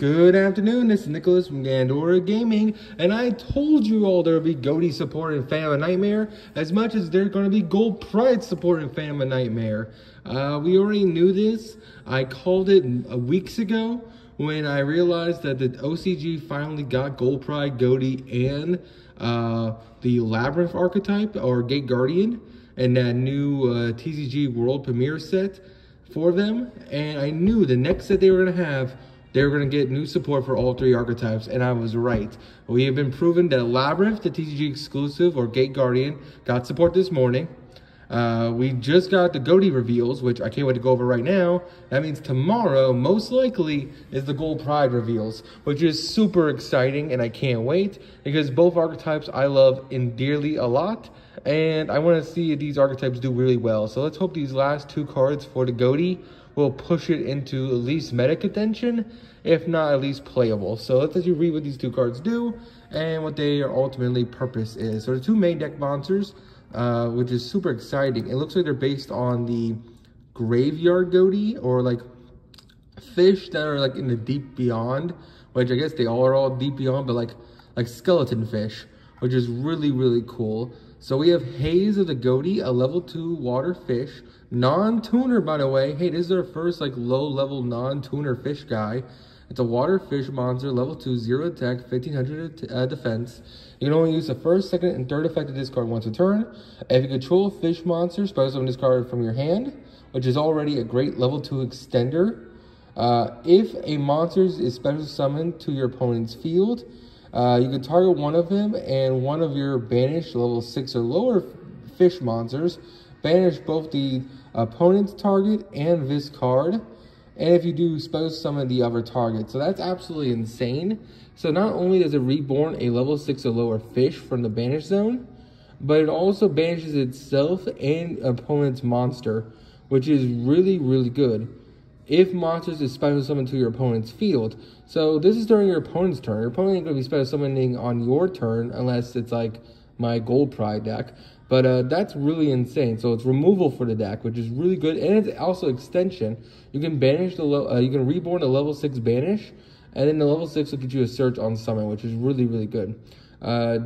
Good afternoon, this is Nicholas from Gandora Gaming, and I told you all there would be Ghoti support in Phantom of Nightmare, as much as there's going to be Gold Pride support in Phantom of Nightmare. We already knew this. I called it weeks ago when I realized that the OCG finally got Gold Pride, Ghoti, and the Labyrinth archetype, or Gate Guardian, and that new TCG World Premiere set for them. And I knew the next set they were going to have, they were going to get new support for all three archetypes, and I was right. We have been proven that Labyrinth, the TCG exclusive, or Gate Guardian, got support this morning. We just got the Ghoti reveals, which I can't wait to go over right now. That means tomorrow, most likely, is the Gold Pride reveals, which is super exciting, and I can't wait, because both archetypes I love dearly a lot, and I want to see these archetypes do really well. So let's hope these last two cards for the Ghoti will push it into at least meta contention, if not at least playable. So let's let you read what these two cards do and what their ultimately purpose is. So the two main deck monsters, which is super exciting. It looks like they're based on the graveyard Ghoti, or like fish that are like in the deep beyond, which I guess they are all deep beyond, but like skeleton fish, which is really cool. So we have Haze of the Ghoti, a level 2 water fish, non-tuner, by the way. Hey, this is our first like low-level non-tuner fish guy. It's a water fish monster, level 2, 0 attack, 1500 defense. You can only use the first, second, and third effect of this card once a turn. If you control a fish monster, special summon this card from your hand, which is already a great level 2 extender. If a monster is special summoned to your opponent's field, you can target one of them and one of your banished level 6 or lower fish monsters. Banish both the opponent's target and this card. And if you do, special summon the other target. So that's absolutely insane. So not only does it reborn a level 6 or lower fish from the banish zone, but it also banishes itself and opponent's monster, which is really good. If monsters is special summoned to your opponent's field. So this is during your opponent's turn. Your opponent ain't going to be special summoning on your turn unless it's like my Gold Pride deck. But that's really insane. So it's removal for the deck, which is really good. And it's also extension. You can banish the you can reborn a level 6 banish, and then the level 6 will get you a search on summon, which is really good.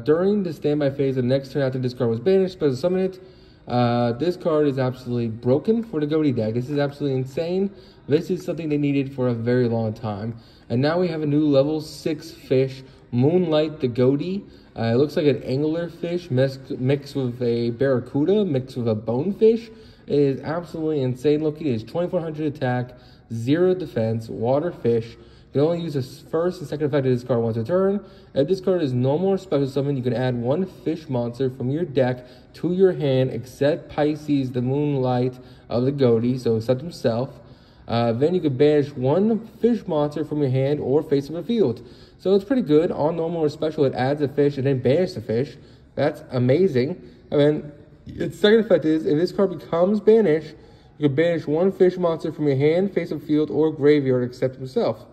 During the standby phase, the next turn after this card was banished, special summon it. This card is absolutely broken for the Ghoti deck. This is absolutely insane. This is something they needed for a very long time. And now we have a new level 6 fish, Moonlight the Ghoti. It looks like an angler fish mixed with a barracuda, mixed with a bonefish. It is absolutely insane looking. It is 2400 attack, 0 defense, water fish. You can only use the first and second effect of this card once a turn. If this card is no more special summon, you can add one fish monster from your deck to your hand, except Pisces, the Moonlight of the Ghoti, so except himself. Then you can banish one fish monster from your hand or face of the field. So it's pretty good. On normal or special, it adds a fish and then banishes the fish. That's amazing. And then its second effect is, if this card becomes banished, you can banish one fish monster from your hand, face of field, or graveyard except himself.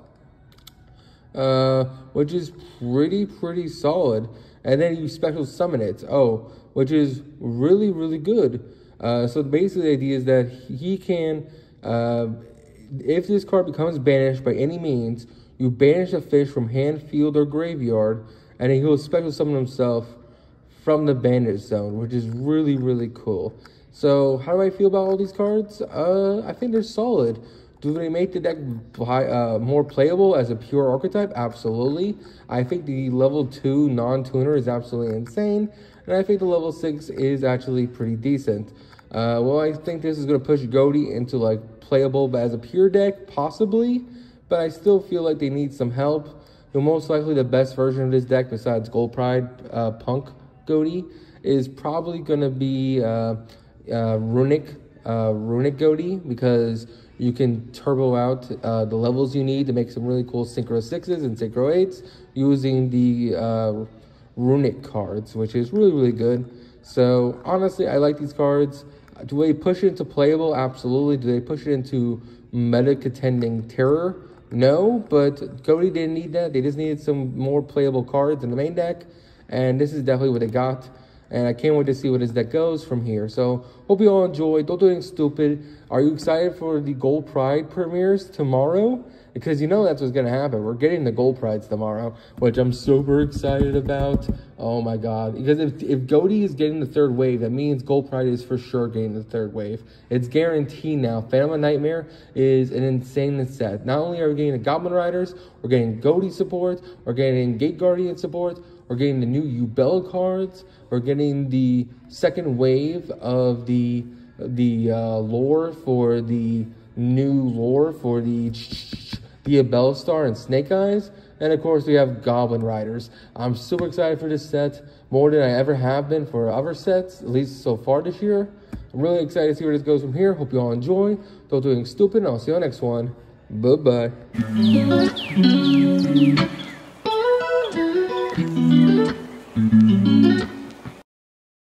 Which is pretty solid. And then you special summon it. Oh, which is really good. So basically the idea is that he can, if this card becomes banished by any means, you banish a fish from hand, field, or graveyard, and then he'll special summon himself from the banish zone, which is really cool. So how do I feel about all these cards? I think they're solid. Do they make the deck more playable as a pure archetype? Absolutely. I think the level 2 non-tuner is absolutely insane, and I think the level 6 is actually pretty decent. Well, I think this is going to push Ghoti into like playable but as a pure deck, possibly, but I still feel like they need some help. Most likely the best version of this deck, besides Gold Pride Punk Ghoti, is probably going to be Runic Ghoti, because you can turbo out the levels you need to make some really cool Synchro 6s and Synchro 8s using the Runic cards, which is really good. So honestly, I like these cards. Do they push it into playable? Absolutely. Do they push it into meta contending terror? No, but Ghoti didn't need that. They just needed some more playable cards in the main deck, and this is definitely what they got. And I can't wait to see where this deck goes from here. So hope you all enjoyed. Don't do anything stupid. Are you excited for the Gold Pride premieres tomorrow? because you know that's what's going to happen. We're getting the gold prides tomorrow, which I'm super excited about. Oh my god, because if Ghoti is getting the third wave, that means gold pride is for sure getting the third wave. It's guaranteed now. Phantom of Nightmare is an insane set. Not only are we getting the Goblin Riders, we're getting Ghoti support, we're getting Gate Guardian support, we're getting the new Ubella cards, we're getting the second wave of the lore for the new lore for the Bellstar and Snake Eyes, and of course we have Goblin Riders. I'm super excited for this set, more than I ever have been for other sets, at least so far this year. I'm really excited to see where this goes from here. Hope you all enjoy. Don't do anything stupid, and I'll see you on the next one. Bye bye.